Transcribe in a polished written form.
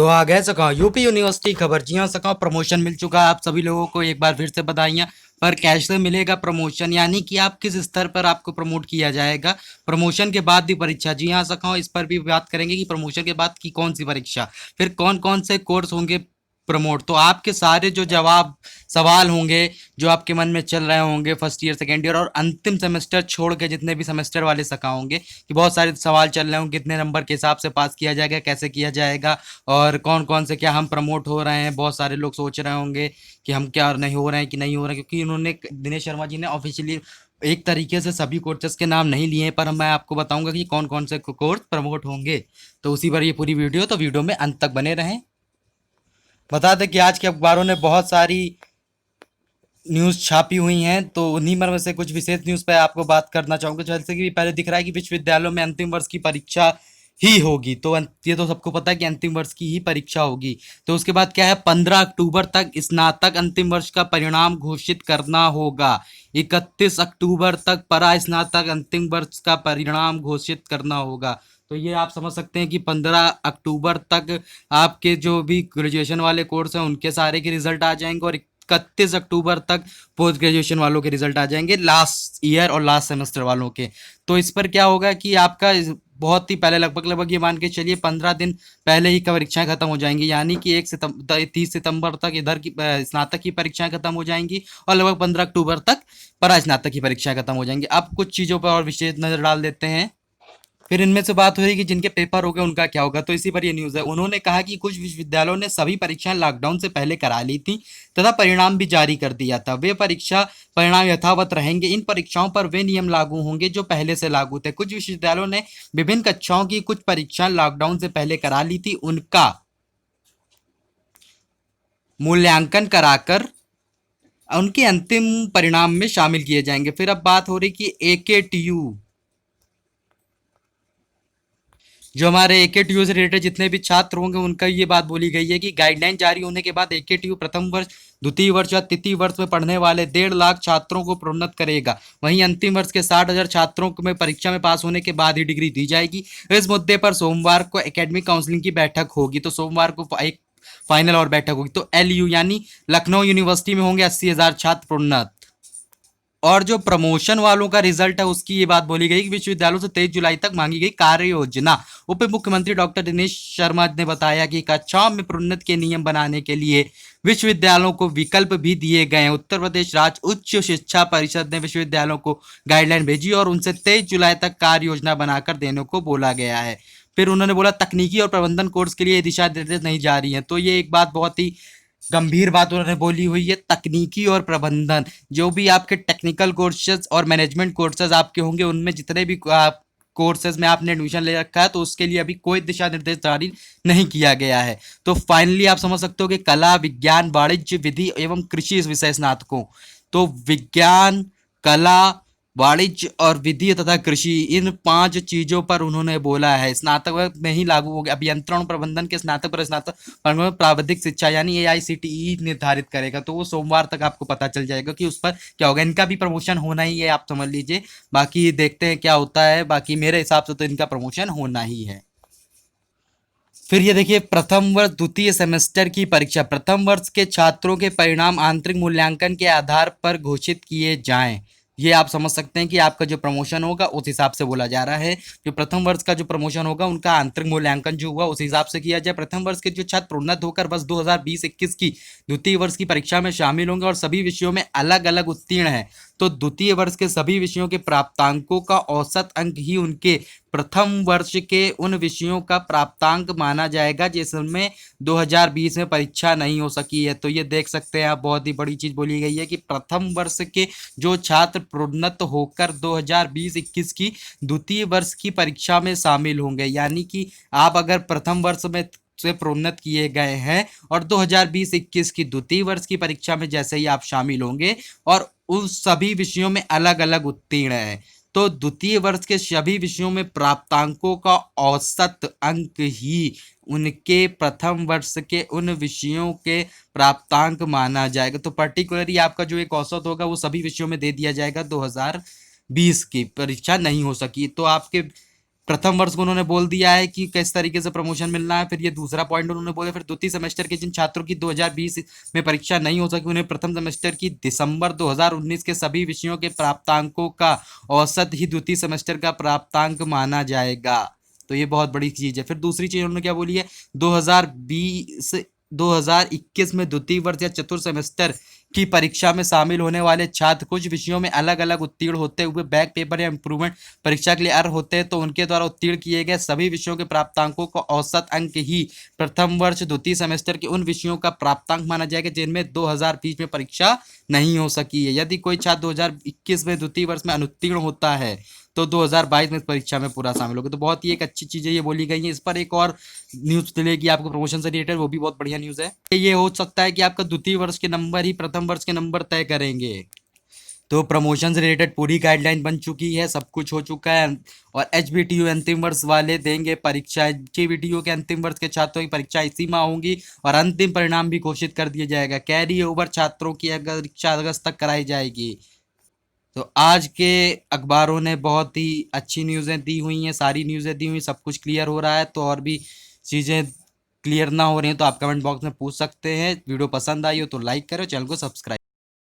तो आ गए सका यूपी यूनिवर्सिटी खबर। जी हाँ सका, प्रमोशन मिल चुका है आप सभी लोगों को। एक बार फिर से बधाइयाँ। पर कैसे मिलेगा प्रमोशन, यानी कि आप किस स्तर पर आपको प्रमोट किया जाएगा। प्रमोशन के बाद भी परीक्षा। जी हाँ सका, इस पर भी बात करेंगे कि प्रमोशन के बाद की कौन सी परीक्षा, फिर कौन कौन से कोर्स होंगे प्रमोट। तो आपके सारे जो जवाब सवाल होंगे जो आपके मन में चल रहे होंगे फर्स्ट ईयर सेकेंड ईयर और अंतिम सेमेस्टर छोड़ के जितने भी सेमेस्टर वाले सका होंगे, कि बहुत सारे सवाल चल रहे होंगे कितने नंबर के हिसाब से पास किया जाएगा, कैसे किया जाएगा, और कौन कौन से क्या हम प्रमोट हो रहे हैं। बहुत सारे लोग सोच रहे होंगे कि हम क्या नहीं हो रहे हैं कि नहीं हो रहे हैं, क्योंकि उन्होंने दिनेश शर्मा जी ने ऑफिशियली एक तरीके से सभी कोर्सेज के नाम नहीं लिए हैं, पर मैं आपको बताऊंगा कि कौन कौन से कोर्स प्रमोट होंगे। तो उसी पर ये पूरी वीडियो, तो वीडियो में अंत तक बने रहें। बता दें कि आज के अखबारों ने बहुत सारी न्यूज़ छापी हुई हैं, तो उन्हीं में से कुछ विशेष न्यूज़ पर आपको बात करना चाहूँगा। जैसे कि पहले दिख रहा है कि विश्वविद्यालयों में अंतिम वर्ष की परीक्षा ही होगी। तो ये तो सबको पता है कि अंतिम वर्ष की ही परीक्षा होगी। तो उसके बाद क्या है, 15 अक्टूबर तक स्नातक अंतिम वर्ष का परिणाम घोषित करना होगा। 31 अक्टूबर तक परा स्नातक अंतिम वर्ष का परिणाम घोषित करना होगा। तो ये आप समझ सकते हैं कि 15 अक्टूबर तक आपके जो भी ग्रेजुएशन वाले कोर्स हैं उनके सारे के रिजल्ट आ जाएंगे, और 31 अक्टूबर तक पोस्ट ग्रेजुएशन वालों के रिजल्ट आ जाएंगे, लास्ट ईयर और लास्ट सेमेस्टर वालों के। तो इस पर क्या होगा कि आपका बहुत ही पहले लगभग ये मान के चलिए 15 दिन पहले ही परीक्षाएं खत्म हो जाएंगी, यानी कि 30 सितंबर तक इधर की स्नातक की परीक्षाएं खत्म हो जाएंगी, और लगभग 15 अक्टूबर तक परा स्नातक की परीक्षाएं खत्म हो जाएंगी। अब कुछ चीज़ों पर और विशेष नजर डाल देते हैं। फिर इनमें से बात हो रही कि जिनके पेपर हो गए उनका क्या होगा। तो इसी पर ये न्यूज़ है। उन्होंने कहा कि कुछ विश्वविद्यालयों ने सभी परीक्षाएं लॉकडाउन से पहले करा ली थी तथा परिणाम भी जारी कर दिया था। वे परीक्षा परिणाम यथावत रहेंगे। इन परीक्षाओं पर वे नियम लागू होंगे जो पहले से लागू थे। कुछ विश्वविद्यालयों ने विभिन्न कक्षाओं की कुछ परीक्षाएं लॉकडाउन से पहले करा ली थी, उनका मूल्यांकन कराकर उनके अंतिम परिणाम में शामिल किए जाएंगे। फिर अब बात हो रही कि AKTU, जो हमारे AKTU से रिलेटेड जितने भी छात्र होंगे उनका ये बात बोली गई है कि गाइडलाइन जारी होने के बाद AKTU प्रथम वर्ष द्वितीय वर्ष या तृतीय वर्ष में पढ़ने वाले 1.5 लाख छात्रों को प्रोन्नत करेगा। वहीं अंतिम वर्ष के 60,000 छात्रों में परीक्षा में पास होने के बाद ही डिग्री दी जाएगी। इस मुद्दे पर सोमवार को एकेडमिक काउंसिलिंग की बैठक होगी। तो सोमवार को एक फाइनल और बैठक होगी। तो LU यानी लखनऊ यूनिवर्सिटी में होंगे 80,000 छात्र प्रोन्नत। और जो प्रमोशन वालों का रिजल्ट है उसकी ये बात बोली गई कि विश्वविद्यालयों से 23 जुलाई तक मांगी गई कार्य योजना। उप मुख्यमंत्री डॉक्टर दिनेश शर्मा ने बताया कि कक्षाओं में प्रोन्नति के नियम बनाने के लिए विश्वविद्यालयों को विकल्प भी दिए गए हैं। उत्तर प्रदेश राज्य उच्च शिक्षा परिषद ने विश्वविद्यालयों को गाइडलाइन भेजी और उनसे 23 जुलाई तक कार्य योजना बनाकर देने को बोला गया है। फिर उन्होंने बोला तकनीकी और प्रबंधन कोर्स के लिए दिशा निर्देश नहीं जारी है। तो ये एक बात बहुत ही गंभीर बात उन्होंने बोली हुई है। तकनीकी और प्रबंधन, जो भी आपके टेक्निकल कोर्सेज और मैनेजमेंट कोर्सेज आपके होंगे, उनमें जितने भी आप कोर्सेज में आपने एडमिशन ले रखा है, तो उसके लिए अभी कोई दिशा निर्देश जारी नहीं किया गया है। तो फाइनली आप समझ सकते हो कि कला, विज्ञान, वाणिज्य, विधि एवं कृषि इस विषय स्नातकों, तो विज्ञान, कला, वाणिज्य और विधि तथा कृषि, इन 5 चीजों पर उन्होंने बोला है स्नातक में ही लागू हो गया। अभियंत्रण प्रबंधन के स्नातक पर स्नातक प्राविधिक शिक्षा यानी AICTE निर्धारित करेगा। तो वो सोमवार तक आपको पता चल जाएगा कि उस पर क्या होगा। इनका भी प्रमोशन होना ही है, आप समझ लीजिए। बाकी देखते हैं क्या होता है। बाकी मेरे हिसाब से तो इनका प्रमोशन होना ही है। फिर ये देखिए, प्रथम वर्ष द्वितीय सेमेस्टर की परीक्षा। प्रथम वर्ष के छात्रों के परिणाम आंतरिक मूल्यांकन के आधार पर घोषित किए जाएं। ये आप समझ सकते हैं कि आपका जो प्रमोशन होगा उस हिसाब से बोला जा रहा है। जो प्रथम वर्ष का जो प्रमोशन होगा उनका आंतरिक मूल्यांकन जो हुआ उस हिसाब से किया जाए। प्रथम वर्ष के जो छात्र प्रोन्नत होकर बस 2020-21 की द्वितीय वर्ष की परीक्षा में शामिल होंगे और सभी विषयों में अलग अलग उत्तीर्ण हैं, तो द्वितीय वर्ष के सभी विषयों के प्राप्तांकों का औसत अंक ही उनके प्रथम वर्ष के उन विषयों का प्राप्तांक माना जाएगा जिसमें 2020 में परीक्षा नहीं हो सकी है। तो ये देख सकते हैं आप, बहुत ही बड़ी चीज बोली गई है कि प्रथम वर्ष के जो छात्र प्रोन्नत होकर 2020-21 की द्वितीय वर्ष की परीक्षा में शामिल होंगे, यानी कि आप अगर प्रथम वर्ष में से प्रोन्नत किए गए हैं और 2020-21 की द्वितीय वर्ष की परीक्षा में जैसे ही आप शामिल होंगे और उन सभी विषयों में अलग अलग उत्तीर्ण है, तो द्वितीय वर्ष के सभी विषयों में प्राप्तांकों का औसत अंक ही उनके प्रथम वर्ष के उन विषयों के प्राप्तांक माना जाएगा। तो पर्टिकुलरली आपका जो एक औसत होगा वो सभी विषयों में दे दिया जाएगा। 2020 की परीक्षा नहीं हो सकी तो आपके प्रथम वर्ष को उन्होंने बोल दिया है कि किस तरीके से प्रमोशन मिलना है। फिर ये दूसरा पॉइंट उन्होंने बोला। फिर द्वितीय सेमेस्टर के जिन छात्रों की 2020 में परीक्षा नहीं हो सकी, उन्हें प्रथम सेमेस्टर की दिसंबर 2019 के सभी विषयों के प्राप्तांकों का औसत ही द्वितीय सेमेस्टर का प्राप्तांक माना जाएगा। तो ये बहुत बड़ी चीज है। फिर दूसरी चीज उन्होंने क्या बोली है, 2021 में द्वितीय वर्ष या चतुर्थ सेमेस्टर की परीक्षा में शामिल होने वाले छात्र कुछ विषयों में अलग अलग उत्तीर्ण होते हुए बैक पेपर या इम्प्रूवमेंट परीक्षा के लिए अर्ह होते हैं, तो उनके द्वारा उत्तीर्ण किए गए सभी विषयों के प्राप्तांकों का औसत अंक ही प्रथम वर्ष द्वितीय सेमेस्टर के उन विषयों का प्राप्तांक माना जाएगा जिनमें 2020 में परीक्षा नहीं हो सकी है। यदि कोई छात्र 2021 में द्वितीय वर्ष में अनुत्तीर्ण होता है तो 2022 में परीक्षा में पूरा शामिल होगा। तो बहुत ही एक अच्छी चीजें ये बोली गई है। इस पर एक और न्यूज मिलेगी आपको प्रमोशन से रिलेटेड, वो भी बहुत बढ़िया न्यूज है। ये हो सकता है कि आपका द्वितीय वर्ष के नंबर ही प्रथम वर्ष के नंबर तय करेंगे। तो प्रमोशन से रिलेटेड पूरी गाइडलाइन बन चुकी है, सब कुछ हो चुका है। और एचबीटीयू अंतिम वर्ष वाले देंगे परीक्षा। एचबीटीयू के अंतिम वर्ष के छात्रों की परीक्षा इसी माह होंगी और अंतिम परिणाम भी घोषित कर दिया जाएगा। कैरी ओवर छात्रों की परीक्षा अगस्त तक कराई जाएगी। तो आज के अखबारों ने बहुत ही अच्छी न्यूज़ें दी हुई हैं, सारी न्यूज़ें दी हुई, सब कुछ क्लियर हो रहा है। तो और भी चीज़ें क्लियर ना हो रही हैं तो आप कमेंट बॉक्स में पूछ सकते हैं। वीडियो पसंद आई हो तो लाइक करो, चैनल को सब्सक्राइब।